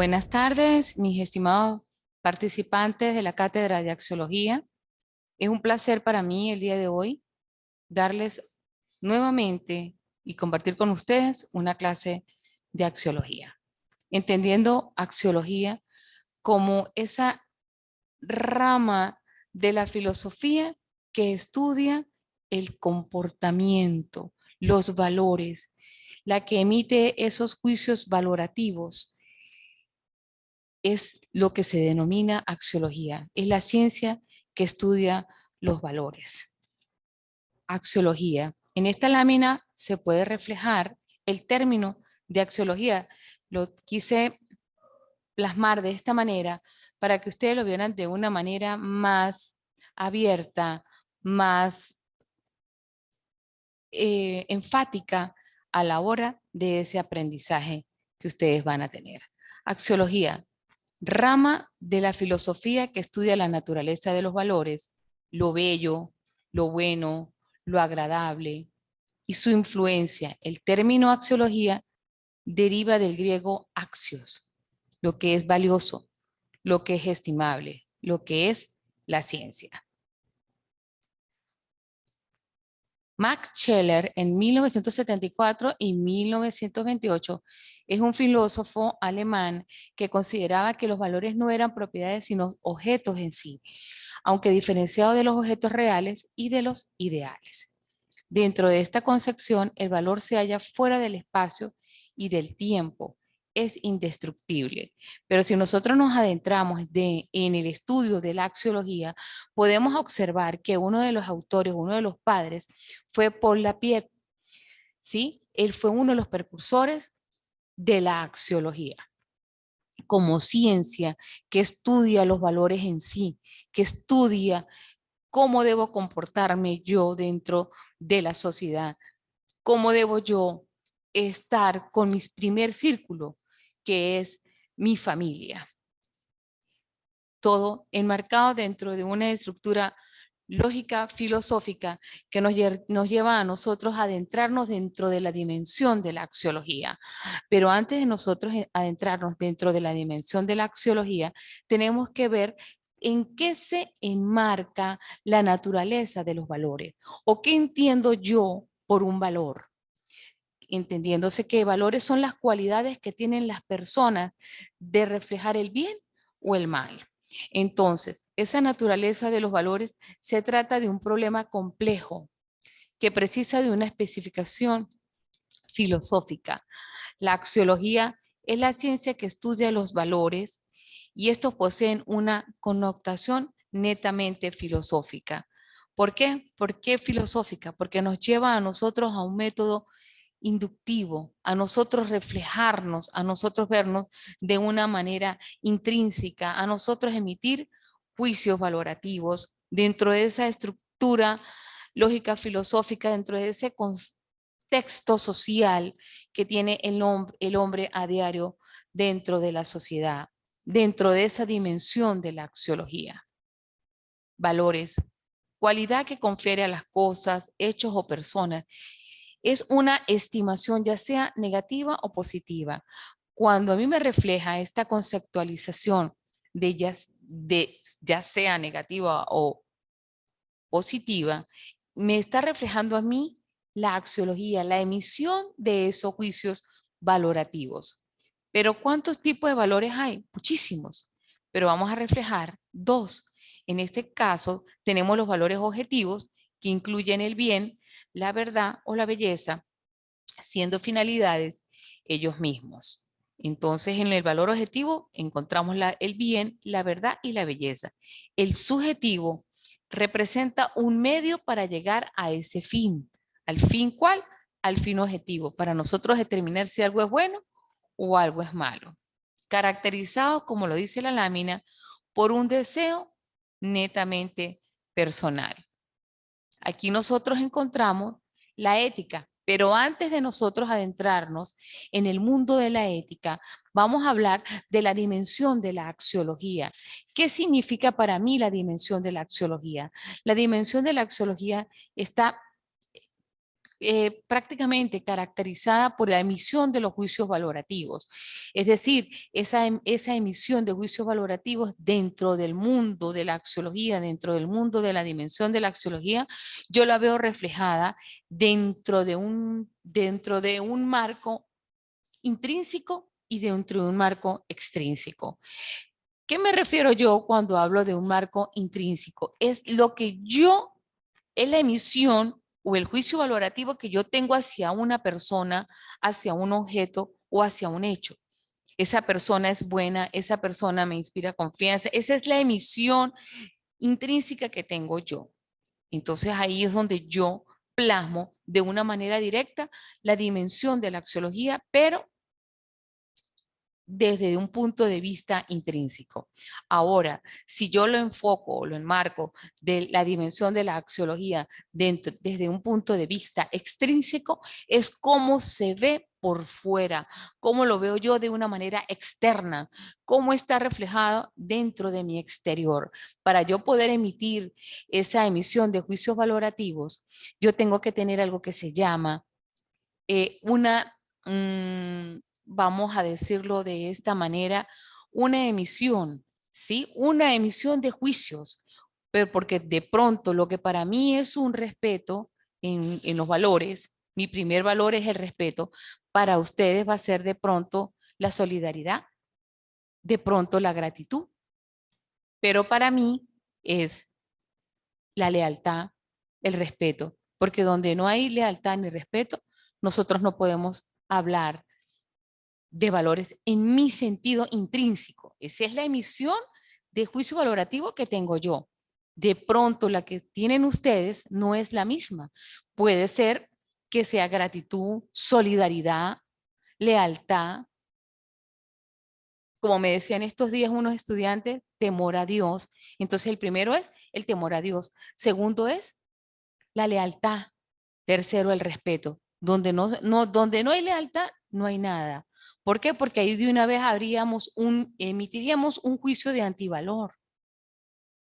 Buenas tardes, mis estimados participantes de la Cátedra de Axiología. Es un placer para mí el día de hoy darles nuevamente y compartir con ustedes una clase de axiología. Entendiendo axiología como esa rama de la filosofía que estudia el comportamiento, los valores, la que emite esos juicios valorativos. Es lo que se denomina axiología. Es la ciencia que estudia los valores. Axiología. En esta lámina se puede reflejar el término de axiología. Lo quise plasmar de esta manera para que ustedes lo vieran de una manera más abierta, más enfática a la hora de ese aprendizaje que ustedes van a tener. Axiología, rama de la filosofía que estudia la naturaleza de los valores, lo bello, lo bueno, lo agradable y su influencia. El término axiología deriva del griego axios, lo que es valioso, lo que es estimable, lo que es la ciencia. Max Scheler en 1974 y 1928 es un filósofo alemán que consideraba que los valores no eran propiedades sino objetos en sí, aunque diferenciados de los objetos reales y de los ideales. Dentro de esta concepción, el valor se halla fuera del espacio y del tiempo, es indestructible. Pero si nosotros nos adentramos en el estudio de la axiología, podemos observar que uno de los autores, uno de los padres, fue Paul Lapierre, ¿sí? Él fue uno de los precursores de la axiología como ciencia que estudia los valores en sí, que estudia cómo debo comportarme yo dentro de la sociedad, cómo debo yo estar con mi primer círculo, que es mi familia. Todo enmarcado dentro de una estructura lógica, filosófica, que nos lleva a nosotros a adentrarnos dentro de la dimensión de la axiología. Pero antes de nosotros adentrarnos dentro de la dimensión de la axiología, tenemos que ver en qué se enmarca la naturaleza de los valores o qué entiendo yo por un valor. Entendiéndose que valores son las cualidades que tienen las personas de reflejar el bien o el mal. Entonces, esa naturaleza de los valores se trata de un problema complejo que precisa de una especificación filosófica. La axiología es la ciencia que estudia los valores y estos poseen una connotación netamente filosófica. ¿Por qué? ¿Por qué filosófica? Porque nos lleva a nosotros a un método inductivo, a nosotros reflejarnos, a nosotros vernos de una manera intrínseca, a nosotros emitir juicios valorativos dentro de esa estructura lógica filosófica, dentro de ese contexto social que tiene el hombre a diario dentro de la sociedad, dentro de esa dimensión de la axiología. Valores, cualidad que confiere a las cosas, hechos o personas. Es una estimación ya sea negativa o positiva. Cuando a mí me refleja esta conceptualización de ya sea negativa o positiva, me está reflejando a mí la axiología, la emisión de esos juicios valorativos. Pero ¿cuántos tipos de valores hay? Muchísimos, pero vamos a reflejar dos. En este caso, tenemos los valores objetivos que incluyen el bien, la verdad o la belleza, siendo finalidades ellos mismos. Entonces, en el valor objetivo encontramos el bien, la verdad y la belleza. El subjetivo representa un medio para llegar a ese fin. ¿Al fin cuál? Al fin objetivo, para nosotros determinar si algo es bueno o algo es malo. Caracterizado, como lo dice la lámina, por un deseo netamente personal. Aquí nosotros encontramos la ética, pero antes de nosotros adentrarnos en el mundo de la ética, vamos a hablar de la dimensión de la axiología. ¿Qué significa para mí la dimensión de la axiología? La dimensión de la axiología está prácticamente caracterizada por la emisión de los juicios valorativos. Es decir, esa emisión de juicios valorativos dentro del mundo de la axiología, dentro del mundo de la dimensión de la axiología, yo la veo reflejada dentro de un marco intrínseco y dentro de un marco extrínseco. ¿Qué me refiero yo cuando hablo de un marco intrínseco? Es lo que es la emisión o el juicio valorativo que yo tengo hacia una persona, hacia un objeto o hacia un hecho. Esa persona es buena, esa persona me inspira confianza. Esa es la emisión intrínseca que tengo yo. Entonces ahí es donde yo plasmo de una manera directa la dimensión de la axiología, pero desde un punto de vista intrínseco. Ahora, si yo lo enfoco o lo enmarco de la dimensión de la axiología desde un punto de vista extrínseco, es cómo se ve por fuera, cómo lo veo yo de una manera externa, cómo está reflejado dentro de mi exterior. Para yo poder emitir esa emisión de juicios valorativos, yo tengo que tener algo que se llama una, vamos a decirlo de esta manera, una emisión, ¿sí? Una emisión de juicios, pero porque de pronto lo que para mí es un respeto en los valores, mi primer valor es el respeto, para ustedes va a ser de pronto la solidaridad, de pronto la gratitud, pero para mí es la lealtad, el respeto, porque donde no hay lealtad ni respeto, nosotros no podemos hablar de valores en mi sentido intrínseco. Esa es la emisión de juicio valorativo que tengo yo. De pronto la que tienen ustedes no es la misma. Puede ser que sea gratitud, solidaridad, lealtad. Como me decían estos días unos estudiantes, temor a Dios. Entonces el primero es el temor a Dios. Segundo es la lealtad. Tercero, el respeto. Donde no hay lealtad, no hay nada. ¿Por qué? Porque ahí de una vez emitiríamos un juicio de antivalor.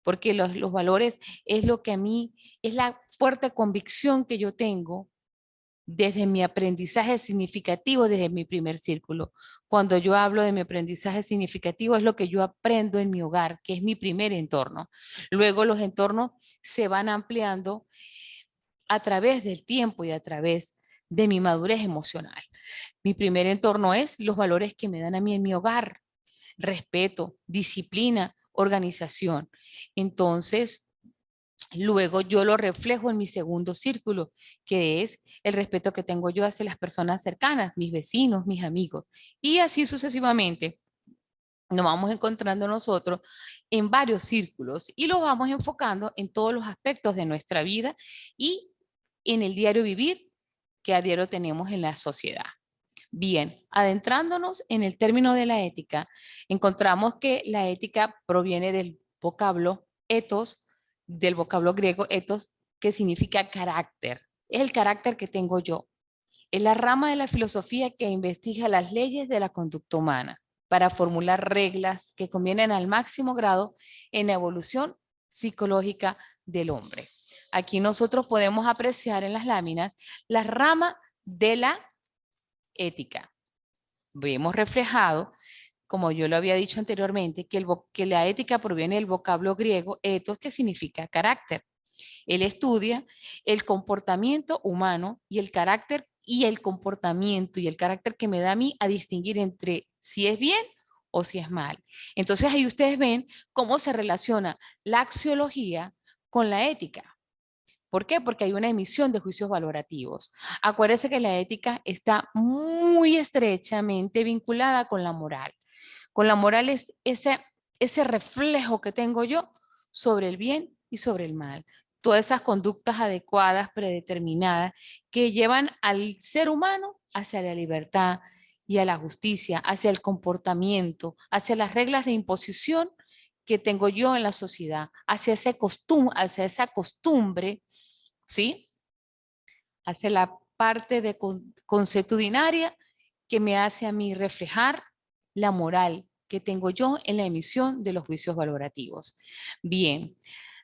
Porque los valores es lo que a mí, es la fuerte convicción que yo tengo desde mi aprendizaje significativo, desde mi primer círculo. Cuando yo hablo de mi aprendizaje significativo, es lo que yo aprendo en mi hogar, que es mi primer entorno. Luego los entornos se van ampliando a través del tiempo y a través de mi madurez emocional. Mi primer entorno es los valores que me dan a mí en mi hogar: respeto, disciplina, organización. Entonces, luego yo lo reflejo en mi segundo círculo, que es el respeto que tengo yo hacia las personas cercanas, mis vecinos, mis amigos. Y así sucesivamente nos vamos encontrando nosotros en varios círculos y los vamos enfocando en todos los aspectos de nuestra vida y en el diario vivir que a diario tenemos en la sociedad. Bien, adentrándonos en el término de la ética, encontramos que la ética proviene del vocablo ethos, del vocablo griego ethos, que significa carácter. Es el carácter que tengo yo. Es la rama de la filosofía que investiga las leyes de la conducta humana para formular reglas que convienen al máximo grado en la evolución psicológica del hombre. Aquí nosotros podemos apreciar en las láminas la rama de la ética. Vemos reflejado, como yo lo había dicho anteriormente, que la ética proviene del vocablo griego ethos, que significa carácter. Él estudia el comportamiento humano y el carácter y el comportamiento y el carácter que me da a mí a distinguir entre si es bien o si es mal. Entonces ahí ustedes ven cómo se relaciona la axiología con la ética. ¿Por qué? Porque hay una emisión de juicios valorativos. Acuérdense que la ética está muy estrechamente vinculada con la moral. Con la moral es ese reflejo que tengo yo sobre el bien y sobre el mal. Todas esas conductas adecuadas, predeterminadas, que llevan al ser humano hacia la libertad y a la justicia, hacia el comportamiento, hacia las reglas de imposición que tengo yo en la sociedad, hacia esa costumbre, ¿sí? Hacia la parte de consuetudinaria que me hace a mí reflejar la moral que tengo yo en la emisión de los juicios valorativos. Bien,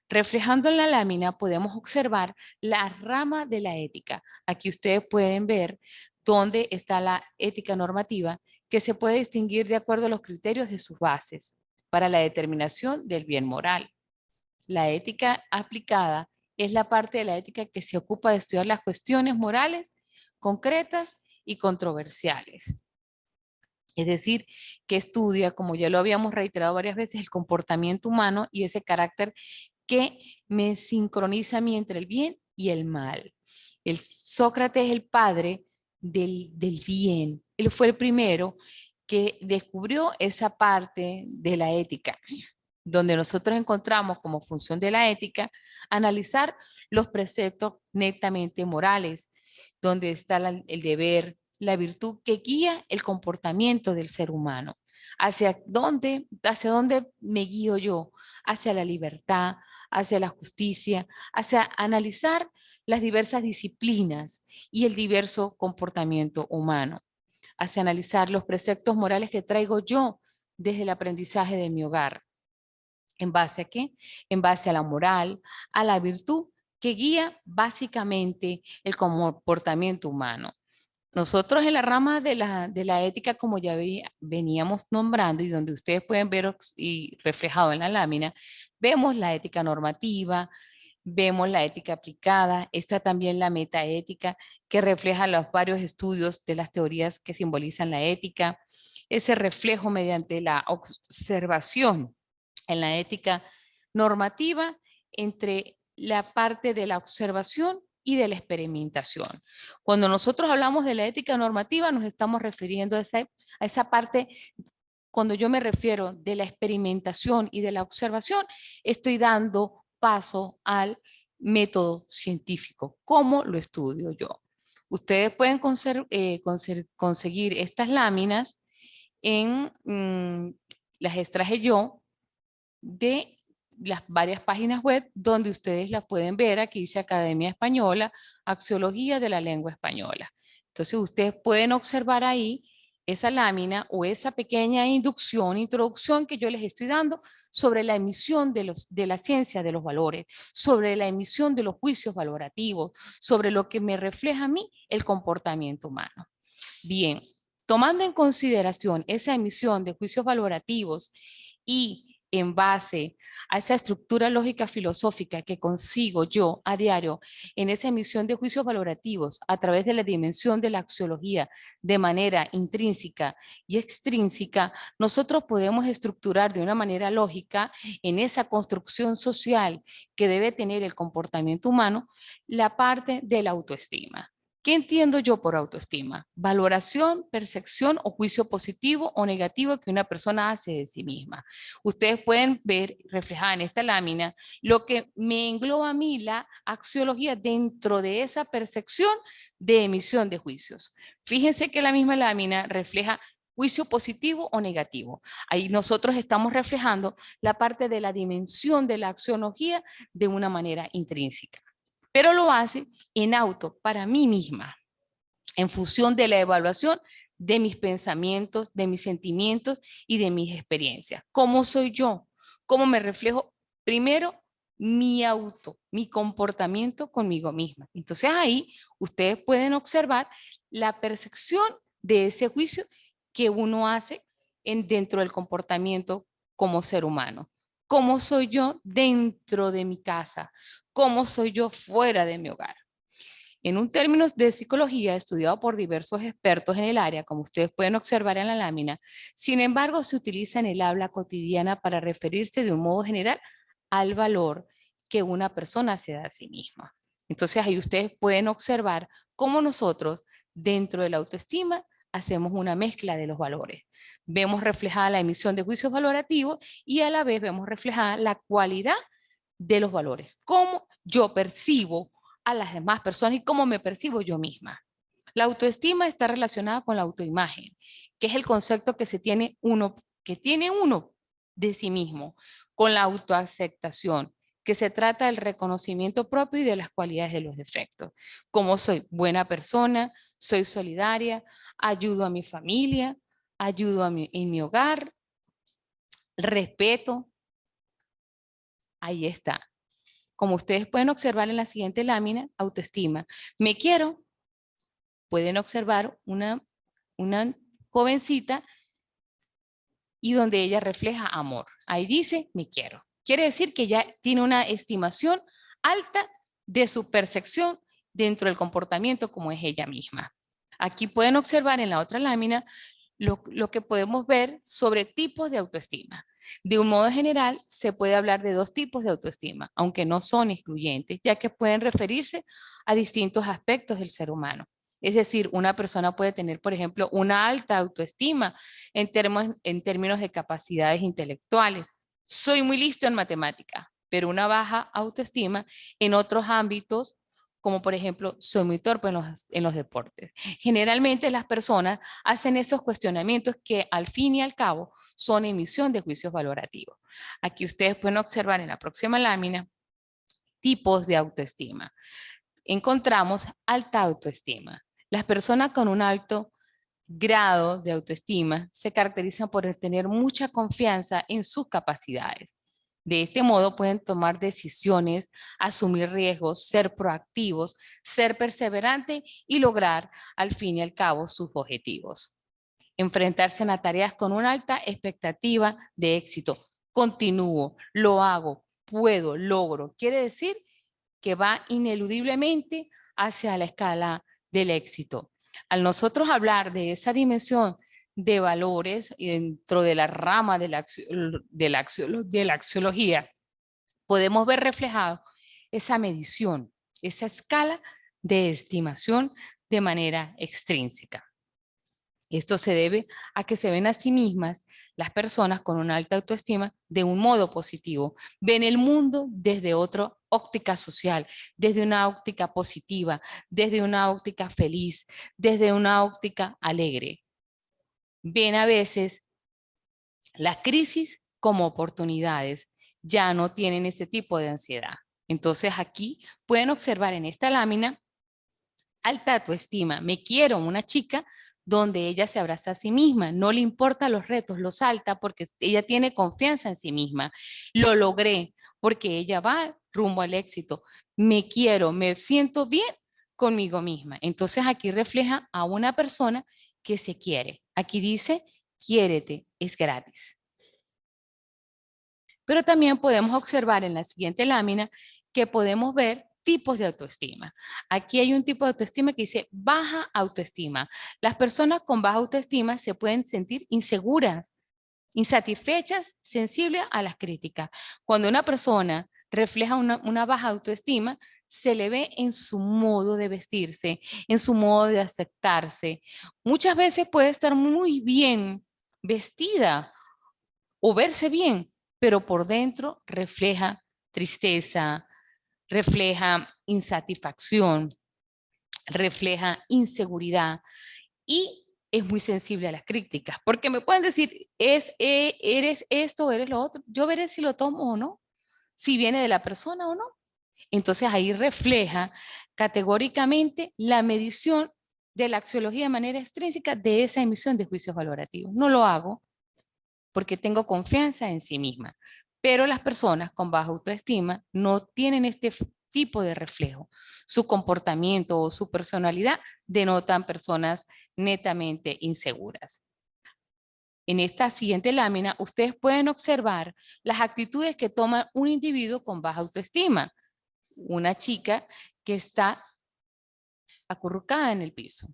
Reflejando en la lámina podemos observar la rama de la ética. Aquí ustedes pueden ver dónde está la ética normativa, que se puede distinguir de acuerdo a los criterios de sus bases para la determinación del bien moral. La ética aplicada es la parte de la ética que se ocupa de estudiar las cuestiones morales concretas y controversiales. Es decir, que estudia, como ya lo habíamos reiterado varias veces, el comportamiento humano y ese carácter que me sincroniza a mí entre el bien y el mal. El Sócrates es el padre del bien. Él fue el primero que descubrió esa parte de la ética, donde nosotros encontramos como función de la ética analizar los preceptos netamente morales, donde está el deber, la virtud que guía el comportamiento del ser humano. ¿Hacia dónde me guío yo? Hacia la libertad, hacia la justicia, hacia analizar las diversas disciplinas y el diverso comportamiento humano, hacia analizar los preceptos morales que traigo yo desde el aprendizaje de mi hogar. ¿En base a qué? En base a la moral, a la virtud que guía básicamente el comportamiento humano. Nosotros en la rama de la ética, como ya veníamos nombrando y donde ustedes pueden ver y reflejado en la lámina, vemos la ética normativa, vemos la ética aplicada, está también la metaética que refleja los varios estudios de las teorías que simbolizan la ética, ese reflejo mediante la observación en la ética normativa entre la parte de la observación y de la experimentación. Cuando nosotros hablamos de la ética normativa, nos estamos refiriendo a esa parte, cuando yo me refiero de la experimentación y de la observación, estoy dando paso al método científico. ¿Cómo lo estudio yo? Ustedes pueden conseguir estas láminas las extraje yo de las varias páginas web donde ustedes las pueden ver. Aquí dice Academia Española, Axiología de la Lengua Española. Entonces ustedes pueden observar ahí esa lámina o esa pequeña introducción que yo les estoy dando sobre la emisión de la ciencia de los valores, sobre la emisión de los juicios valorativos, sobre lo que me refleja a mí el comportamiento humano. Bien, tomando en consideración esa emisión de juicios valorativos y en base a esa estructura lógica filosófica que consigo yo a diario en esa emisión de juicios valorativos a través de la dimensión de la axiología de manera intrínseca y extrínseca, nosotros podemos estructurar de una manera lógica en esa construcción social que debe tener el comportamiento humano la parte de la autoestima. ¿Qué entiendo yo por autoestima? Valoración, percepción o juicio positivo o negativo que una persona hace de sí misma. Ustedes pueden ver reflejada en esta lámina lo que me engloba a mí la axiología dentro de esa percepción de emisión de juicios. Fíjense que la misma lámina refleja juicio positivo o negativo. Ahí nosotros estamos reflejando la parte de la dimensión de la axiología de una manera intrínseca, pero lo hace en auto, para mí misma, en función de la evaluación de mis pensamientos, de mis sentimientos y de mis experiencias. ¿Cómo soy yo? ¿Cómo me reflejo? Primero, mi comportamiento conmigo misma. Entonces ahí ustedes pueden observar la percepción de ese juicio que uno hace dentro del comportamiento como ser humano. ¿Cómo soy yo dentro de mi casa? ¿Cómo soy yo fuera de mi hogar? En un término de psicología estudiado por diversos expertos en el área, como ustedes pueden observar en la lámina, sin embargo, se utiliza en el habla cotidiana para referirse de un modo general al valor que una persona se da a sí misma. Entonces ahí ustedes pueden observar cómo nosotros, dentro de la autoestima, hacemos una mezcla de los valores. Vemos reflejada la emisión de juicios valorativos y a la vez vemos reflejada la cualidad de los valores. Cómo yo percibo a las demás personas y cómo me percibo yo misma. La autoestima está relacionada con la autoimagen, que es el concepto que tiene uno de sí mismo, con la autoaceptación, que se trata del reconocimiento propio y de las cualidades de los defectos. Como soy buena persona, soy solidaria, ayudo a mi familia, en mi hogar, respeto. Ahí está. Como ustedes pueden observar en la siguiente lámina, autoestima. Me quiero. Pueden observar una jovencita y donde ella refleja amor. Ahí dice, me quiero. Quiere decir que ya tiene una estimación alta de su percepción dentro del comportamiento como es ella misma. Aquí pueden observar en la otra lámina lo que podemos ver sobre tipos de autoestima. De un modo general, se puede hablar de dos tipos de autoestima, aunque no son excluyentes, ya que pueden referirse a distintos aspectos del ser humano. Es decir, una persona puede tener, por ejemplo, una alta autoestima en términos de capacidades intelectuales. Soy muy listo en matemática, pero una baja autoestima en otros ámbitos, como por ejemplo, soy muy torpe en los deportes. Generalmente las personas hacen esos cuestionamientos que al fin y al cabo son emisión de juicios valorativos. Aquí ustedes pueden observar en la próxima lámina tipos de autoestima. Encontramos alta autoestima. Las personas con un alto grado de autoestima se caracterizan por tener mucha confianza en sus capacidades. De este modo pueden tomar decisiones, asumir riesgos, ser proactivos, ser perseverantes y lograr al fin y al cabo sus objetivos. Enfrentarse a tareas con una alta expectativa de éxito. Continúo, lo hago, puedo, logro. Quiere decir que va ineludiblemente hacia la escala del éxito. Al nosotros hablar de esa dimensión de valores dentro de la rama de la axiología, podemos ver reflejado esa medición, esa escala de estimación de manera extrínseca. Esto se debe a que se ven a sí mismas las personas con una alta autoestima de un modo positivo. Ven el mundo desde otra óptica social, desde una óptica positiva, desde una óptica feliz, desde una óptica alegre. Ven a veces las crisis como oportunidades. Ya no tienen ese tipo de ansiedad. Entonces aquí pueden observar en esta lámina alta autoestima. Me quiero, una chica donde ella se abraza a sí misma, no le importan los retos, los salta porque ella tiene confianza en sí misma. Lo logré porque ella va rumbo al éxito. Me quiero, me siento bien conmigo misma. Entonces aquí refleja a una persona que se quiere. Aquí dice, quiérete, es gratis. Pero también podemos observar en la siguiente lámina que podemos ver tipos de autoestima. Aquí hay un tipo de autoestima que dice baja autoestima. Las personas con baja autoestima se pueden sentir inseguras, insatisfechas, sensibles a las críticas. Cuando una persona refleja una baja autoestima, se le ve en su modo de vestirse, en su modo de aceptarse. Muchas veces puede estar muy bien vestida o verse bien, pero por dentro refleja tristeza, refleja insatisfacción, refleja inseguridad y es muy sensible a las críticas, porque me pueden decir, eres esto, eres lo otro, yo veré si lo tomo o no, si viene de la persona o no. Entonces ahí refleja categóricamente la medición de la axiología de manera extrínseca de esa emisión de juicios valorativos. No lo hago porque tengo confianza en sí misma. Pero las personas con baja autoestima no tienen este tipo de reflejo. Su comportamiento o su personalidad denotan personas netamente inseguras. En esta siguiente lámina, ustedes pueden observar las actitudes que toma un individuo con baja autoestima. Una chica que está acurrucada en el piso,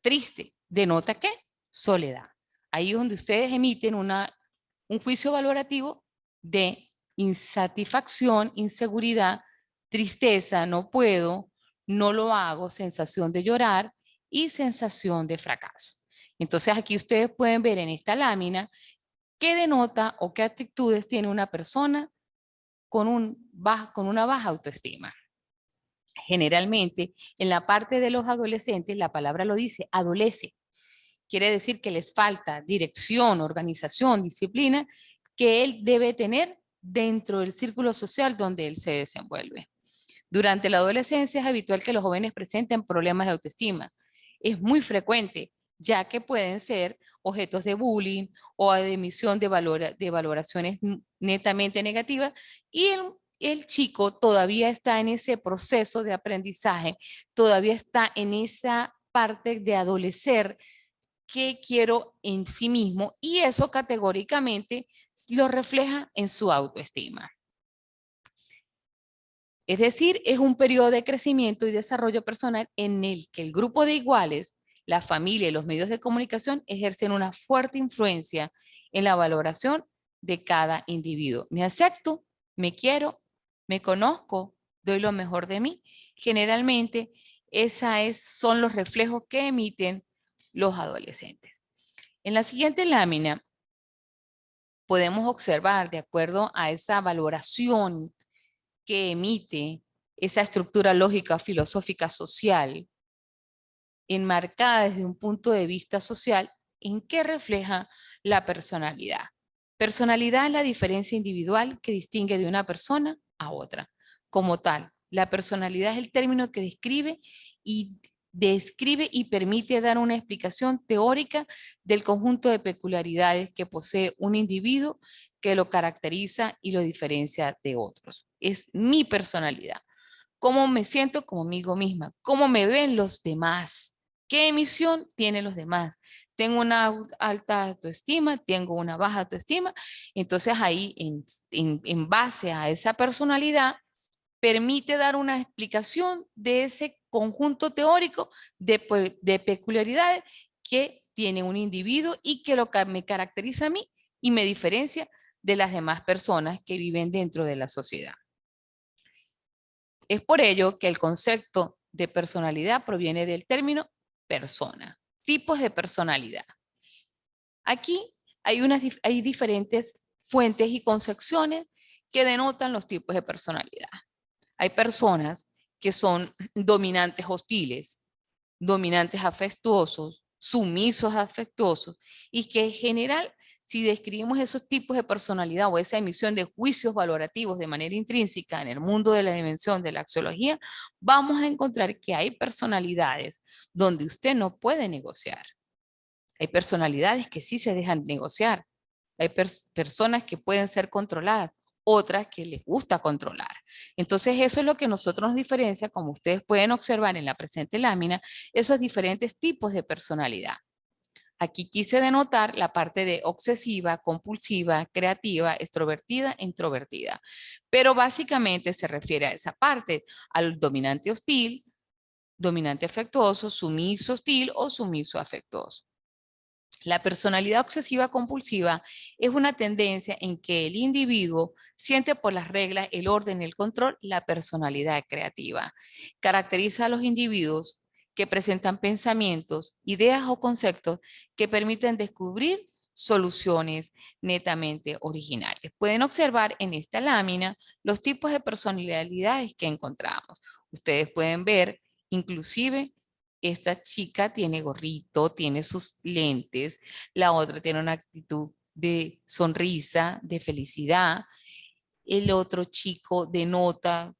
triste, ¿denota qué? Soledad. Ahí es donde ustedes emiten un juicio valorativo de insatisfacción, inseguridad, tristeza, no puedo, no lo hago, sensación de llorar y sensación de fracaso. Entonces aquí ustedes pueden ver en esta lámina qué denota o qué actitudes tiene una persona con una baja autoestima. Generalmente, en la parte de los adolescentes, la palabra lo dice, adolece. Quiere decir que les falta dirección, organización, disciplina, que él debe tener dentro del círculo social donde él se desenvuelve. Durante la adolescencia es habitual que los jóvenes presenten problemas de autoestima. Es muy frecuente, ya que pueden ser objetos de bullying o de emisión de valoraciones netamente negativas y el chico todavía está en ese proceso de aprendizaje, todavía está en esa parte de adolecer qué quiero en sí mismo y eso categóricamente lo refleja en su autoestima. Es decir, es un periodo de crecimiento y desarrollo personal en el que el grupo de iguales, la familia y los medios de comunicación ejercen una fuerte influencia en la valoración de cada individuo. Me acepto, me quiero, me conozco, doy lo mejor de mí. Generalmente, son los reflejos que emiten los adolescentes. En la siguiente lámina podemos observar, de acuerdo a esa valoración que emite esa estructura lógica, filosófica, social, enmarcada desde un punto de vista social, en qué refleja la personalidad. Personalidad es la diferencia individual que distingue de una persona a otra. Como tal, la personalidad es el término que describe y permite dar una explicación teórica del conjunto de peculiaridades que posee un individuo que lo caracteriza y lo diferencia de otros. Es mi personalidad. ¿Cómo me siento conmigo misma? ¿Cómo me ven los demás? ¿Qué emisión tienen los demás? ¿Tengo una alta autoestima? ¿Tengo una baja autoestima? Entonces ahí, en base a esa personalidad, permite dar una explicación de ese conjunto teórico de peculiaridades que tiene un individuo y que me caracteriza a mí y me diferencia de las demás personas que viven dentro de la sociedad. Es por ello que el concepto de personalidad proviene del término persona, tipos de personalidad. Aquí hay diferentes fuentes y concepciones que denotan los tipos de personalidad. Hay personas que son dominantes hostiles, dominantes afectuosos, sumisos afectuosos, y que en general, si describimos esos tipos de personalidad o esa emisión de juicios valorativos de manera intrínseca en el mundo de la dimensión de la axiología, vamos a encontrar que hay personalidades donde usted no puede negociar. Hay personalidades que sí se dejan negociar. Hay personas que pueden ser controladas, otras que les gusta controlar. Entonces eso es lo que nosotros nos diferencia, como ustedes pueden observar en la presente lámina, esos diferentes tipos de personalidad. Aquí quise denotar la parte de obsesiva, compulsiva, creativa, extrovertida, introvertida. Pero básicamente se refiere a esa parte, al dominante hostil, dominante afectuoso, sumiso hostil o sumiso afectuoso. La personalidad obsesiva compulsiva es una tendencia en que el individuo siente por las reglas, el orden y el control la personalidad creativa. Caracteriza a los individuos que presentan pensamientos, ideas o conceptos que permiten descubrir soluciones netamente originales. Pueden observar en esta lámina los tipos de personalidades que encontramos. Ustedes pueden ver inclusive esta chica tiene gorrito, tiene sus lentes, la otra tiene una actitud de sonrisa, de felicidad, el otro chico denota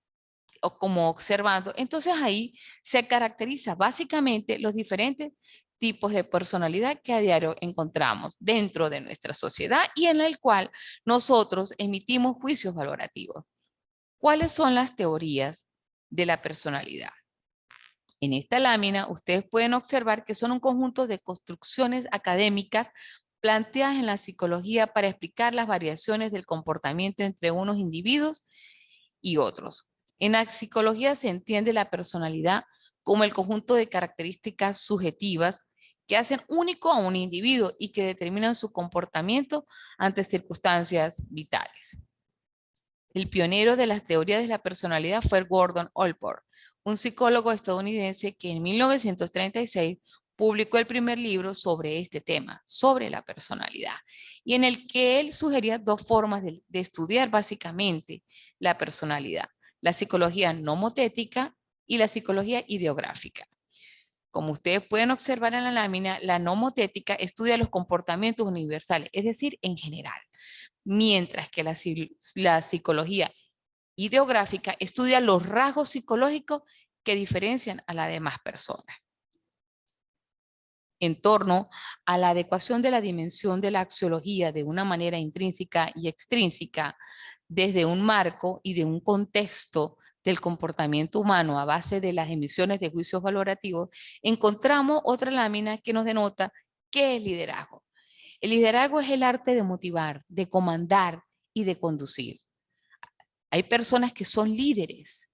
o como observando. Entonces ahí se caracteriza básicamente los diferentes tipos de personalidad que a diario encontramos dentro de nuestra sociedad y en el cual nosotros emitimos juicios valorativos. ¿Cuáles son las teorías de la personalidad? En esta lámina ustedes pueden observar que son un conjunto de construcciones académicas planteadas en la psicología para explicar las variaciones del comportamiento entre unos individuos y otros. En la psicología se entiende la personalidad como el conjunto de características subjetivas que hacen único a un individuo y que determinan su comportamiento ante circunstancias vitales. El pionero de las teorías de la personalidad fue Gordon Allport, un psicólogo estadounidense que en 1936 publicó el primer libro sobre este tema, sobre la personalidad, y en el que él sugería dos formas de estudiar básicamente la personalidad, la psicología nomotética y la psicología ideográfica. Como ustedes pueden observar en la lámina, la nomotética estudia los comportamientos universales, es decir, en general, mientras que la psicología ideográfica estudia los rasgos psicológicos que diferencian a las demás personas. En torno a la adecuación de la dimensión de la axiología de una manera intrínseca y extrínseca, desde un marco y de un contexto del comportamiento humano a base de las emisiones de juicios valorativos, encontramos otra lámina que nos denota qué es liderazgo. El liderazgo es el arte de motivar, de comandar y de conducir. Hay personas que son líderes,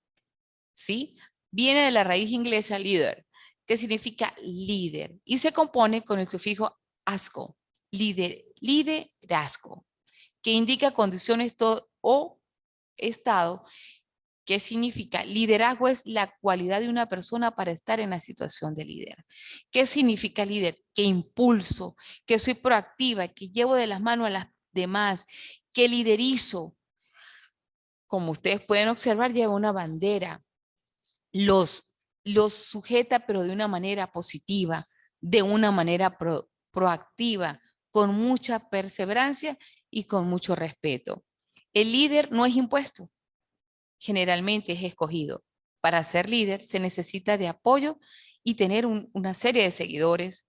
¿sí? Viene de la raíz inglesa leader, que significa líder, y se compone con el sufijo asco, liderazgo, que indica condiciones o estado. ¿Qué significa? Liderazgo es la cualidad de una persona para estar en la situación de líder. ¿Qué significa líder? Que impulso, que soy proactiva, que llevo de las manos a las demás, que liderizo. Como ustedes pueden observar, lleva una bandera. Los sujeta, pero de una manera positiva, de una manera proactiva, con mucha perseverancia y con mucho respeto. El líder no es impuesto, generalmente es escogido. Para ser líder se necesita de apoyo y tener una serie de seguidores,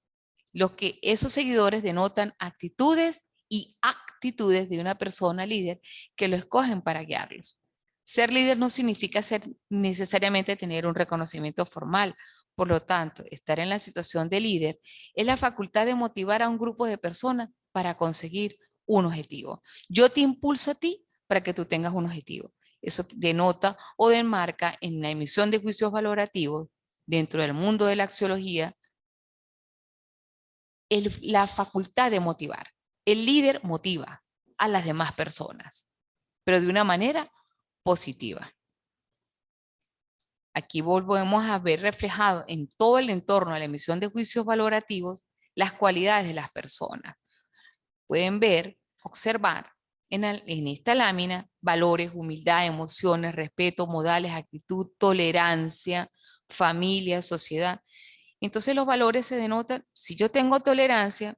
los que esos seguidores denotan actitudes y actitudes de una persona líder que lo escogen para guiarlos. Ser líder no significa necesariamente tener un reconocimiento formal. Por lo tanto, estar en la situación de líder es la facultad de motivar a un grupo de personas para conseguir un objetivo. Yo te impulso a ti para que tú tengas un objetivo. Eso denota o demarca en la emisión de juicios valorativos dentro del mundo de la axiología la facultad de motivar. El líder motiva a las demás personas, pero de una manera positiva. Aquí volvemos a ver reflejado en todo el entorno de la emisión de juicios valorativos las cualidades de las personas. Pueden ver, observar en esta lámina valores, humildad, emociones, respeto, modales, actitud, tolerancia, familia, sociedad. Entonces los valores se denotan, si yo tengo tolerancia,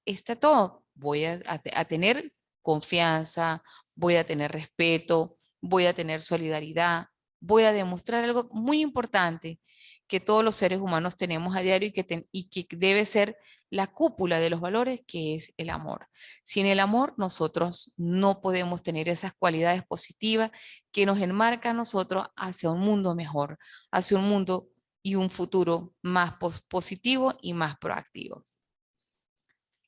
está todo. Voy a tener confianza, voy a tener respeto, voy a tener solidaridad, voy a demostrar algo muy importante que todos los seres humanos tenemos a diario y que debe ser la cúpula de los valores, que es el amor. Sin el amor, nosotros no podemos tener esas cualidades positivas que nos enmarcan a nosotros hacia un mundo mejor, hacia un mundo y un futuro más positivo y más proactivo.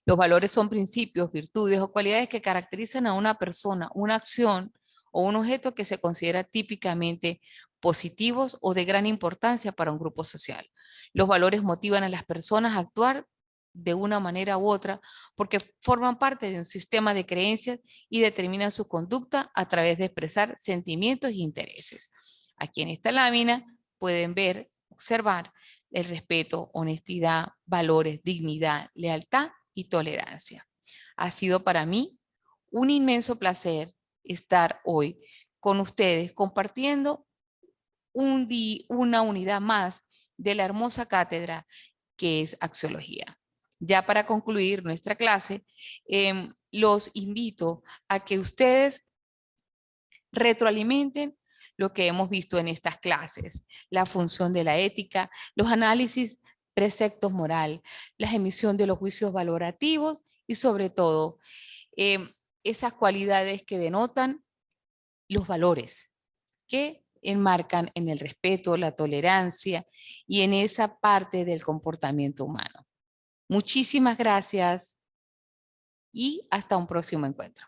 Los valores son principios, virtudes o cualidades que caracterizan a una persona, una acción o un objeto que se considera típicamente positivos o de gran importancia para un grupo social. Los valores motivan a las personas a actuar de una manera u otra porque forman parte de un sistema de creencias y determinan su conducta a través de expresar sentimientos e intereses. Aquí en esta lámina pueden ver, observar el respeto, honestidad, valores, dignidad, lealtad y tolerancia. Ha sido para mí un inmenso placer estar hoy con ustedes compartiendo una unidad más de la hermosa cátedra que es axiología. Ya para concluir nuestra clase, los invito a que ustedes retroalimenten lo que hemos visto en estas clases, la función de la ética, los análisis, preceptos moral, la emisión de los juicios valorativos y sobre todo esas cualidades que denotan los valores que enmarcan en el respeto, la tolerancia y en esa parte del comportamiento humano. Muchísimas gracias y hasta un próximo encuentro.